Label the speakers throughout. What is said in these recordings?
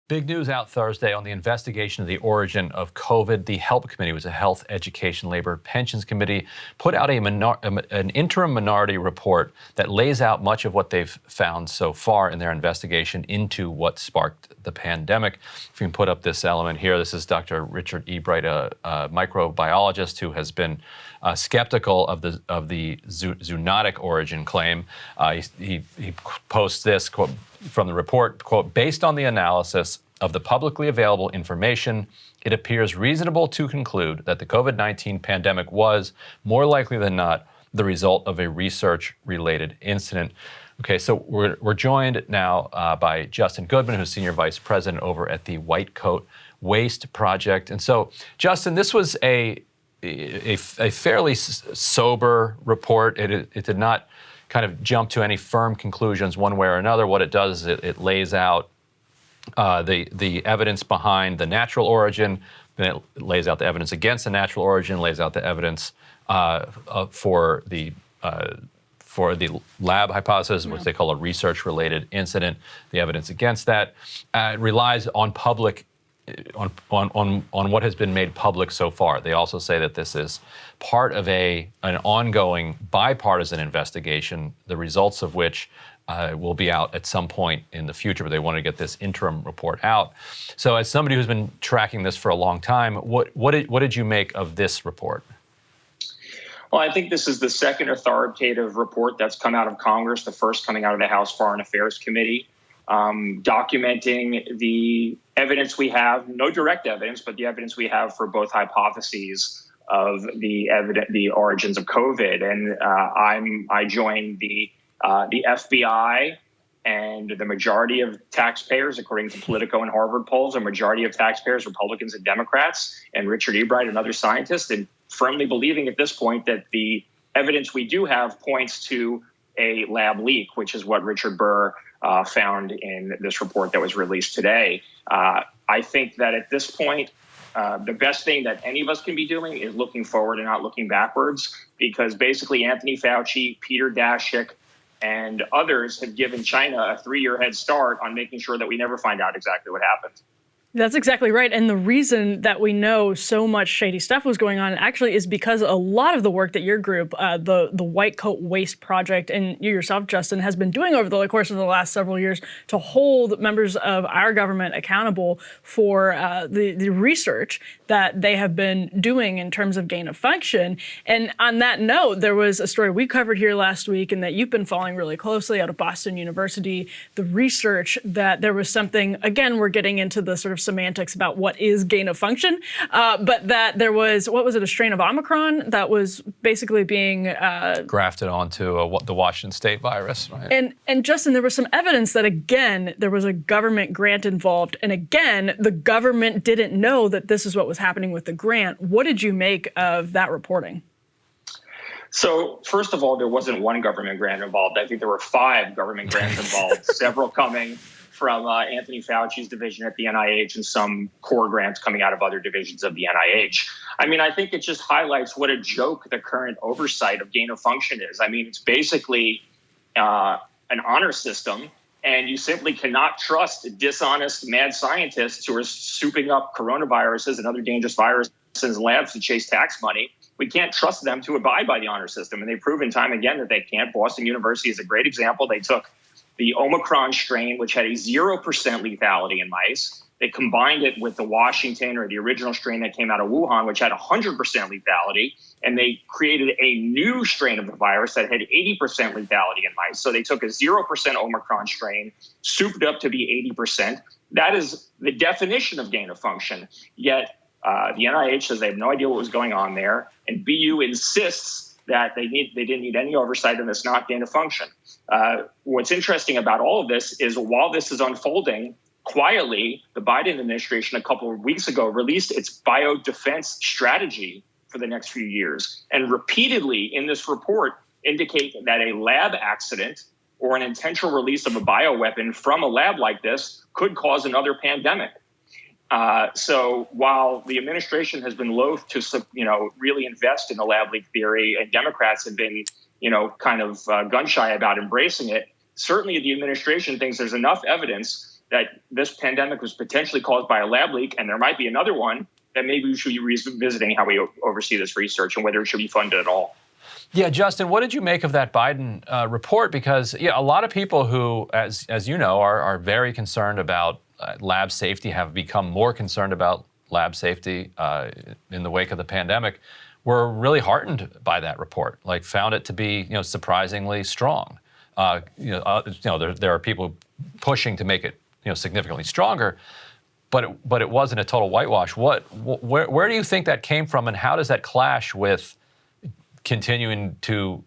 Speaker 1: Big news out Thursday on the investigation of the origin of COVID. The HELP Committee, was a Health, Education, Labor, Pensions Committee, put out an interim minority report that lays out much of what they've found so far in their investigation into what sparked the pandemic. If you can put up this element here, this is Dr. Richard Ebright, a microbiologist who has been skeptical of the zoonotic origin claim. He posts this quote from the report, quote, based on the analysis of the publicly available information, it appears reasonable to conclude that the COVID-19 pandemic was, more likely than not, the result of a research-related incident. Okay, so we're joined now by Justin Goodman, who's Senior Vice President over at the White Coat Waste Project. And so, Justin, this was a fairly sober report. It did not kind of jump to any firm conclusions one way or another. What it does is it lays out the evidence behind the natural origin, then it lays out the evidence against the natural origin, lays out the evidence for the lab hypothesis, which they call a research-related incident, the evidence against that. It relies on on what has been made public so far. They also say that this is part of an ongoing bipartisan investigation, the results of which will be out at some point in the future, but they want to get this interim report out. So as somebody who's been tracking this for a long time, what did you make of this report?
Speaker 2: Well, I think this is the second authoritative report that's come out of Congress, the first coming out of the House Foreign Affairs Committee, documenting the evidence we have, no direct evidence, but the evidence we have for both hypotheses of the origins of COVID. And I joined the FBI, and the majority of taxpayers, according to Politico and Harvard polls, a majority of taxpayers, Republicans and Democrats, and Richard Ebright and other scientists, and firmly believing at this point that the evidence we do have points to a lab leak, which is what Richard Burr found in this report that was released today. I think that at this point, the best thing that any of us can be doing is looking forward and not looking backwards, because basically Anthony Fauci, Peter Daszak, and others have given China a 3-year head start on making sure that we never find out exactly what happened.
Speaker 3: That's exactly right. And the reason that we know so much shady stuff was going on actually is because a lot of the work that your group, the White Coat Waste Project, and you yourself, Justin, has been doing over the course of the last several years to hold members of our government accountable for the research that they have been doing in terms of gain of function. And on that note, there was a story we covered here last week and that you've been following really closely out of Boston University, the research that there was something, again, we're getting into the sort of semantics about what is gain of function, but that there was, what was it, a strain of Omicron that was basically being
Speaker 1: grafted onto the Washington State virus, right?
Speaker 3: And Justin, there was some evidence that, again, there was a government grant involved, and again, the government didn't know that this is what was happening with the grant. What did you make of that reporting?
Speaker 2: So first of all, there wasn't one government grant involved. I think there were 5 government grants involved, several coming from Anthony Fauci's division at the NIH and some core grants coming out of other divisions of the NIH. I mean, I think it just highlights what a joke the current oversight of gain of function is. I mean, it's basically an honor system, and you simply cannot trust dishonest mad scientists who are souping up coronaviruses and other dangerous viruses in labs to chase tax money. We can't trust them to abide by the honor system, and they've proven time again that they can't. Boston University is a great example. They took the Omicron strain, which had a 0% lethality in mice. They combined it with the Washington, or the original strain that came out of Wuhan, which had 100% lethality. And they created a new strain of the virus that had 80% lethality in mice. So they took a 0% Omicron strain, souped it up to be 80%. That is the definition of gain of function. Yet the NIH says they have no idea what was going on there. And BU insists that they didn't need any oversight, and it's not gain of function. What's interesting about all of this is, while this is unfolding quietly, the Biden administration a couple of weeks ago released its biodefense strategy for the next few years, and repeatedly in this report indicate that a lab accident or an intentional release of a bioweapon from a lab like this could cause another pandemic. So while the administration has been loath to, really invest in the lab leak theory, and Democrats have been, kind of gun shy about embracing it, certainly the administration thinks there's enough evidence that this pandemic was potentially caused by a lab leak, and there might be another one, then maybe we should be revisiting how we oversee this research and whether it should be funded at all.
Speaker 1: Yeah, Justin, what did you make of that Biden report? Because a lot of people who, as you know, are very concerned about lab safety, have become more concerned about lab safety in the wake of the pandemic, were really heartened by that report. Like, found it to be surprisingly strong. There are people pushing to make it significantly stronger, but it wasn't a total whitewash. Where do you think that came from, and how does that clash with continuing to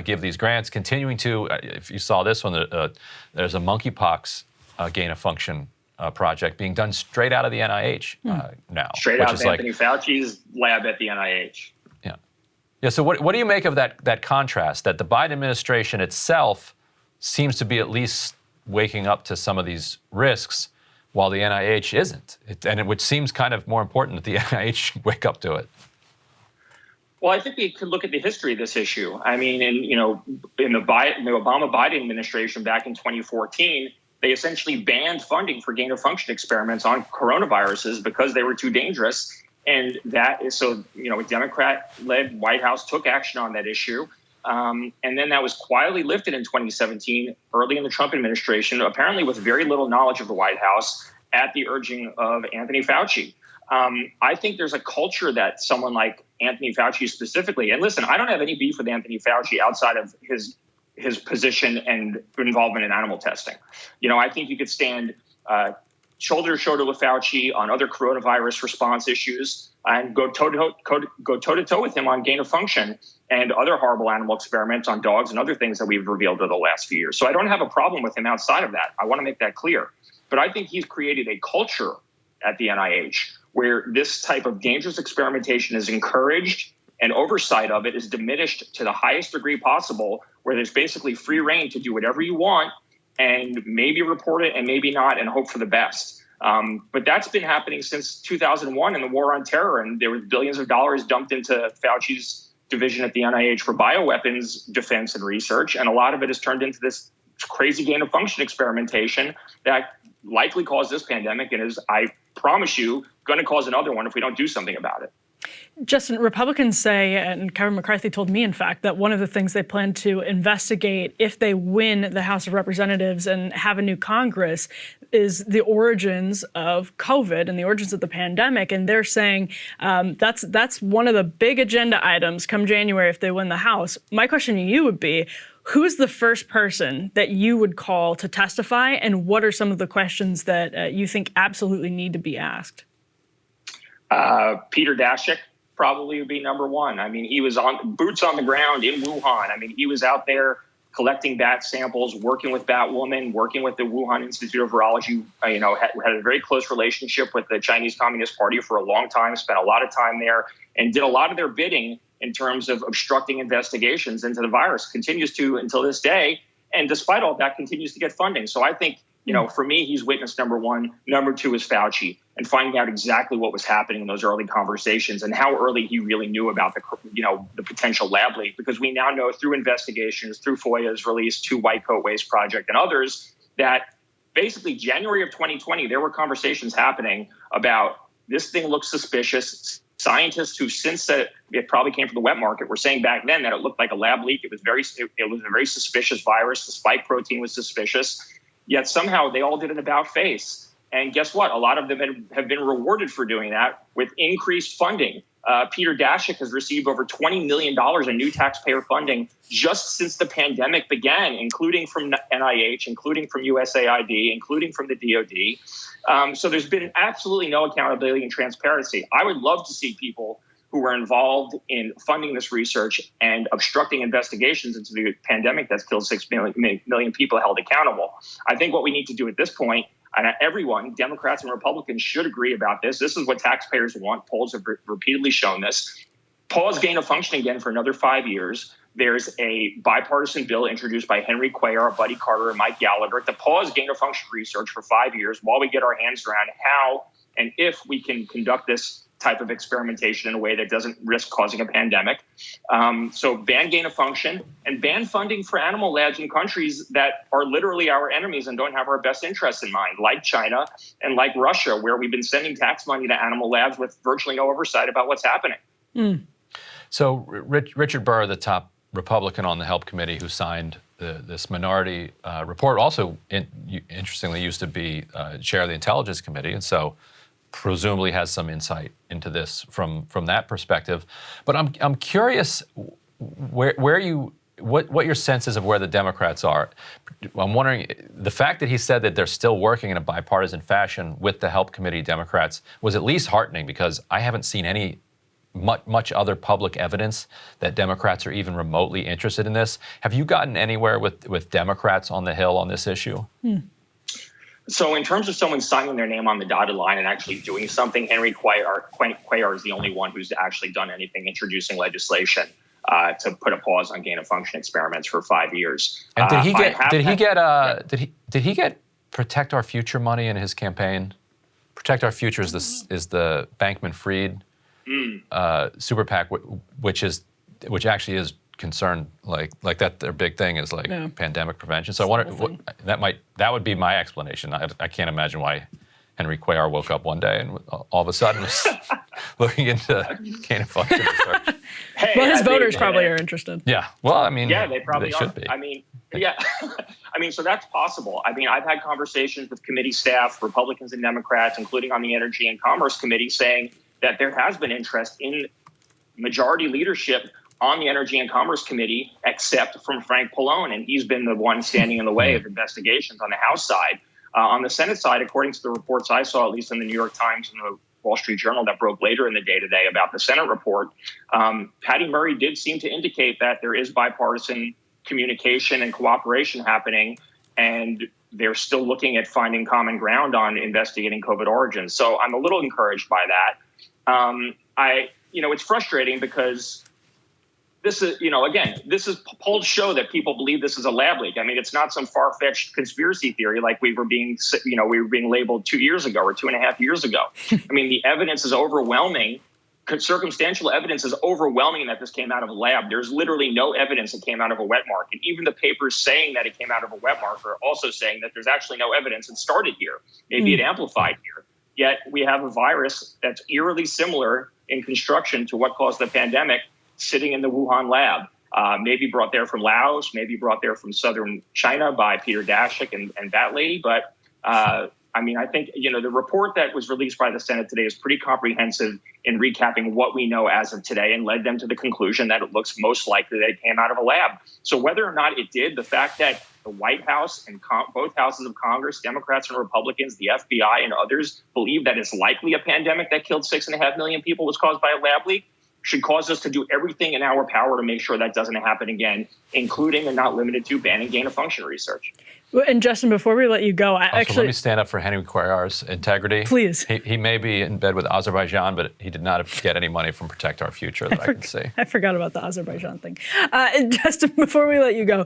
Speaker 1: give these grants, continuing to, if you saw this one, there's a monkeypox gain of function project being done straight out of the NIH now.
Speaker 2: Straight out of Anthony Fauci's lab at the NIH.
Speaker 1: Yeah. So what do you make of that contrast, that the Biden administration itself seems to be at least waking up to some of these risks, while the NIH isn't, which seems kind of more important that the NIH wake up to it?
Speaker 2: Well, I think we could look at the history of this issue. I mean, in the Obama-Biden administration back in 2014, they essentially banned funding for gain-of-function experiments on coronaviruses because they were too dangerous. And that is a Democrat-led White House took action on that issue. And then that was quietly lifted in 2017, early in the Trump administration, apparently with very little knowledge of the White House, at the urging of Anthony Fauci. I think there's a culture that someone like Anthony Fauci specifically, and listen, I don't have any beef with Anthony Fauci outside of his position and involvement in animal testing. I think you could stand shoulder to shoulder with Fauci on other coronavirus response issues and go toe to toe with him on gain of function and other horrible animal experiments on dogs and other things that we've revealed over the last few years. So I don't have a problem with him outside of that. I want to make that clear. But I think he's created a culture at the NIH where this type of dangerous experimentation is encouraged and oversight of it is diminished to the highest degree possible, where there's basically free reign to do whatever you want and maybe report it and maybe not and hope for the best. But that's been happening since 2001 and the war on terror. And there was billions of dollars dumped into Fauci's division at the NIH for bioweapons defense and research. And a lot of it has turned into this crazy gain of function experimentation that likely caused this pandemic and is, I promise you, going to cause another one if we don't do something about it.
Speaker 3: Justin, Republicans say, and Kevin McCarthy told me, in fact, that one of the things they plan to investigate if they win the House of Representatives and have a new Congress is the origins of COVID and the origins of the pandemic. And they're saying that's one of the big agenda items come January if they win the House. My question to you would be, who's the first person that you would call to testify, and what are some of the questions that you think absolutely need to be asked?
Speaker 2: Peter Daszak probably would be number one. I mean, he was on boots on the ground in Wuhan. I mean, he was out there collecting bat samples, working with Batwoman, working with the Wuhan Institute of Virology. Had a very close relationship with the Chinese Communist Party for a long time, spent a lot of time there, and did a lot of their bidding in terms of obstructing investigations into the virus. Continues to until this day, and despite all that, continues to get funding. So I think, for me, he's witness number one. Number two is Fauci, and finding out exactly what was happening in those early conversations and how early he really knew about the potential lab leak. Because we now know through investigations, through FOIA's release to White Coat Waste Project and others, that basically January of 2020, there were conversations happening about this thing looks suspicious. Scientists who since said it probably came from the wet market were saying back then that it looked like a lab leak. It was a very suspicious virus. The spike protein was suspicious. Yet somehow they all did an about face. And guess what? A lot of them have been rewarded for doing that with increased funding. Peter Daszak has received over $20 million in new taxpayer funding just since the pandemic began, including from NIH, including from USAID, including from the DOD. So there's been absolutely no accountability and transparency. I would love to see people who were involved in funding this research and obstructing investigations into the pandemic that's killed 6 million people held accountable. I think what we need to do at this point, and everyone, Democrats and Republicans, should agree about this. This is what taxpayers want. Polls have repeatedly shown this. Pause gain of function again for another 5 years. There's a bipartisan bill introduced by Henry Cuellar, Buddy Carter, and Mike Gallagher to pause gain of function research for 5 years while we get our hands around how and if we can conduct this type of experimentation in a way that doesn't risk causing a pandemic. So ban gain of function and ban funding for animal labs in countries that are literally our enemies and don't have our best interests in mind, like China and like Russia, where we've been sending tax money to animal labs with virtually no oversight about what's happening.
Speaker 1: So Richard Burr, the top Republican on the Help Committee who signed this minority report, also interestingly used to be chair of the Intelligence Committee, and so presumably has some insight into this from that perspective. But I'm curious what your sense is of where the Democrats are. I'm wondering, the fact that he said that they're still working in a bipartisan fashion with the Help Committee Democrats was at least heartening, because I haven't seen much other public evidence that Democrats are even remotely interested in this. Have you gotten anywhere with Democrats on the Hill on this issue?
Speaker 2: So in terms of someone signing their name on the dotted line and actually doing something, Henry Cuellar is the only one who's actually done anything, introducing legislation to put a pause on gain of function experiments for 5 years.
Speaker 1: And did he get Protect Our Future money in his campaign? Protect Our Future is the Bankman-Fried super PAC, which actually is concerned like that. Their big thing is pandemic prevention. So I wonder that would be my explanation. I can't imagine why Henry Cuellar woke up one day and all of a sudden was looking into gain of function research.
Speaker 3: Well, his voters probably are interested.
Speaker 1: Yeah. Well, I mean,
Speaker 2: yeah, they probably
Speaker 1: should be.
Speaker 2: I mean, yeah. I mean, so that's possible. I mean, I've had conversations with committee staff, Republicans and Democrats, including on the Energy and Commerce Committee, saying that there has been interest in majority leadership on the Energy and Commerce Committee, except from Frank Pallone, and he's been the one standing in the way of investigations on the House side. On the Senate side, according to the reports I saw, at least in the New York Times and the Wall Street Journal that broke later in the day today about the Senate report, Patty Murray did seem to indicate that there is bipartisan communication and cooperation happening, and they're still looking at finding common ground on investigating COVID origins. So I'm a little encouraged by that. It's frustrating because this is, polls show that people believe this is a lab leak. I mean, it's not some far-fetched conspiracy theory like we were being labeled 2 years ago or 2.5 years ago. I mean, the evidence is overwhelming. Circumstantial evidence is overwhelming that this came out of a lab. There's literally no evidence it came out of a wet market. Even the papers saying that it came out of a wet market are also saying that there's actually no evidence it started here. Maybe it amplified here. Yet we have a virus that's eerily similar in construction to what caused the pandemic sitting in the Wuhan lab, maybe brought there from Laos, maybe brought there from southern China by Peter Daszak and that lady. But I think, the report that was released by the Senate today is pretty comprehensive in recapping what we know as of today and led them to the conclusion that it looks most likely that it came out of a lab. So whether or not it did, the fact that the White House and both houses of Congress, Democrats and Republicans, the FBI and others believe that it's likely a pandemic that killed 6.5 million people was caused by a lab leak should cause us to do everything in our power to make sure that doesn't happen again, including and not limited to banning gain of function research.
Speaker 3: And Justin, before we let you go,
Speaker 1: let me stand up for Henry Cuellar's integrity.
Speaker 3: Please.
Speaker 1: He may be in bed with Azerbaijan, but he did not get any money from Protect Our Future that I can see.
Speaker 3: I forgot about the Azerbaijan thing. Justin, before we let you go,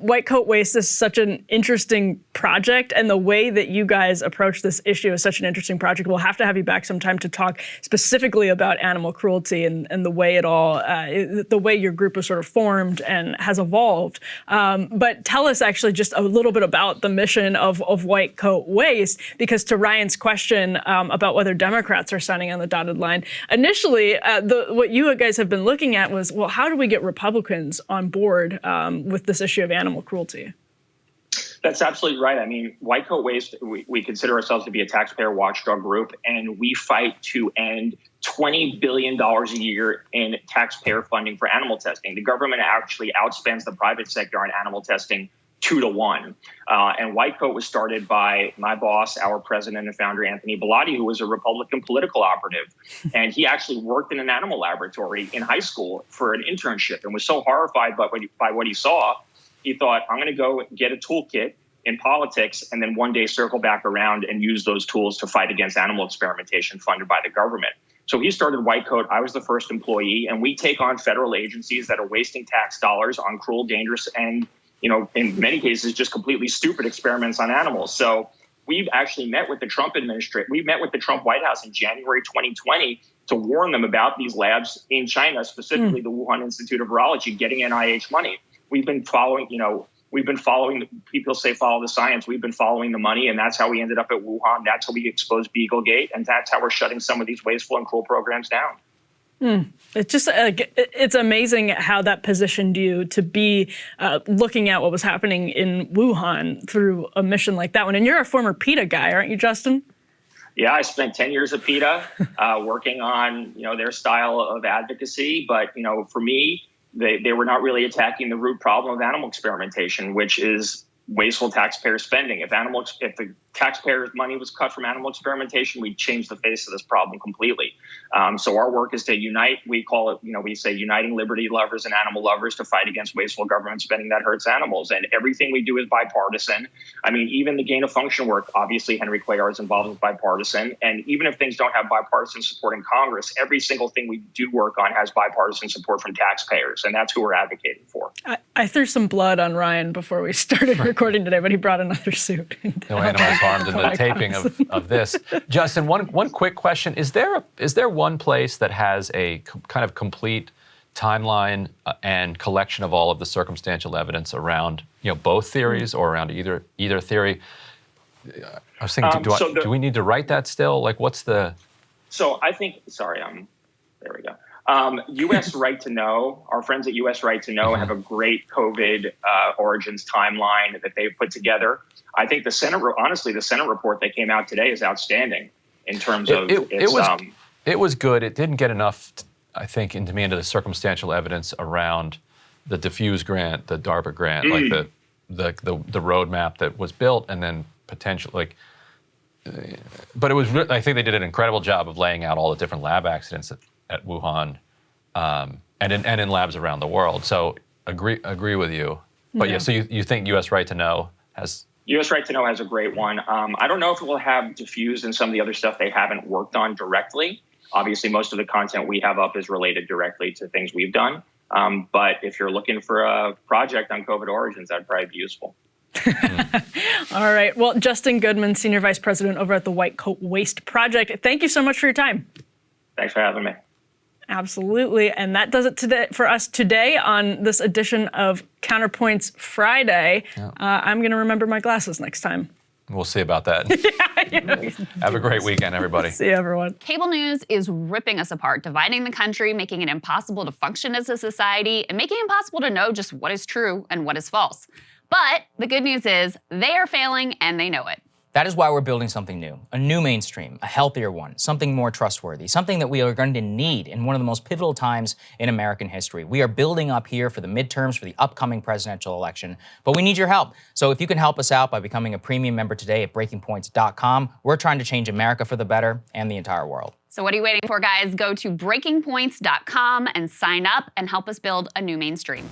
Speaker 3: White Coat Waste is such an interesting project, and the way that you guys approach this issue is such an interesting project. We'll have to have you back sometime to talk specifically about animal cruelty and the way the way your group was sort of formed and has evolved. But tell us actually just a little bit about the mission of White Coat Waste, because to Ryan's question about whether Democrats are signing on the dotted line, initially what you guys have been looking at was, well, how do we get Republicans on board with this issue of animal cruelty?
Speaker 2: That's absolutely right. I mean, White Coat Waste, we consider ourselves to be a taxpayer watchdog group, and we fight to end $20 billion a year in taxpayer funding for animal testing. The government actually outspends the private sector on animal testing 2-to-1. And White Coat was started by my boss, our president and founder, Anthony Bellotti, who was a Republican political operative. And he actually worked in an animal laboratory in high school for an internship and was so horrified by what he saw, he thought, I'm going to go get a toolkit in politics and then one day circle back around and use those tools to fight against animal experimentation funded by the government. So he started White Coat. I was the first employee, and we take on federal agencies that are wasting tax dollars on cruel, dangerous, and in many cases, just completely stupid experiments on animals. So we've actually met with the Trump administration. We met with the Trump White House in January 2020 to warn them about these labs in China, specifically the Wuhan Institute of Virology, getting NIH money. We've been following, people say follow the science. We've been following the money, and that's how we ended up at Wuhan. That's how we exposed Beaglegate, and that's how we're shutting some of these wasteful and cruel programs down.
Speaker 3: It's just, it's amazing how that positioned you to be looking at what was happening in Wuhan through a mission like that one. And you're a former PETA guy, aren't you, Justin?
Speaker 2: Yeah, I spent 10 years at PETA working on, their style of advocacy. But, for me, they were not really attacking the root problem of animal experimentation, which is wasteful taxpayer spending. If the taxpayers' money was cut from animal experimentation, we'd change the face of this problem completely. So our work is to unite. We call it, we say uniting liberty lovers and animal lovers to fight against wasteful government spending that hurts animals. And everything we do is bipartisan. I mean, even the gain of function work, obviously Henry Cuellar is involved with bipartisan. And even if things don't have bipartisan support in Congress, every single thing we do work on has bipartisan support from taxpayers. And that's who we're advocating for.
Speaker 3: I threw some blood on Ryan before we started recording today, but he brought another suit.
Speaker 1: No animals harmed in the taping of this. Justin, one quick question. Is there one place that has a kind of complete timeline and collection of all of the circumstantial evidence around, both theories or around either theory? I was thinking, do we need to write that still? Like, what's the...
Speaker 2: So I think, there we go. U.S. Right to Know, our friends at U.S. Right to Know have a great COVID origins timeline that they've put together. I think the Senate report that came out today is outstanding in terms of
Speaker 1: it was good. It didn't get enough, I think, into the circumstantial evidence around the Diffuse grant, the DARPA grant, like the roadmap that was built, and then potentially but it was. I think they did an incredible job of laying out all the different lab accidents at Wuhan, and in labs around the world. So agree with you. But yeah, so you think U.S. Right to Know has...
Speaker 2: U.S. Right to Know has a great one. I don't know if it will have Diffuse and some of the other stuff they haven't worked on directly. Obviously, most of the content we have up is related directly to things we've done. But if you're looking for a project on COVID origins, that'd probably be useful.
Speaker 3: All right. Well, Justin Goodman, Senior Vice President over at the White Coat Waste Project, thank you so much for your time.
Speaker 2: Thanks for having me.
Speaker 3: Absolutely. And that does it for us today on this edition of Counterpoints Friday. Yeah. I'm going to remember my glasses next time.
Speaker 1: We'll see about that. Have a great weekend, everybody.
Speaker 3: See you, everyone.
Speaker 4: Cable news is ripping us apart, dividing the country, making it impossible to function as a society, and making it impossible to know just what is true and what is false. But the good news is they are failing and they know it.
Speaker 5: That is why we're building something new, a new mainstream, a healthier one, something more trustworthy, something that we are going to need in one of the most pivotal times in American history. We are building up here for the midterms, for the upcoming presidential election, but we need your help. So if you can help us out by becoming a premium member today at breakingpoints.com, we're trying to change America for the better and the entire world.
Speaker 4: So what are you waiting for, guys? Go to breakingpoints.com and sign up and help us build a new mainstream.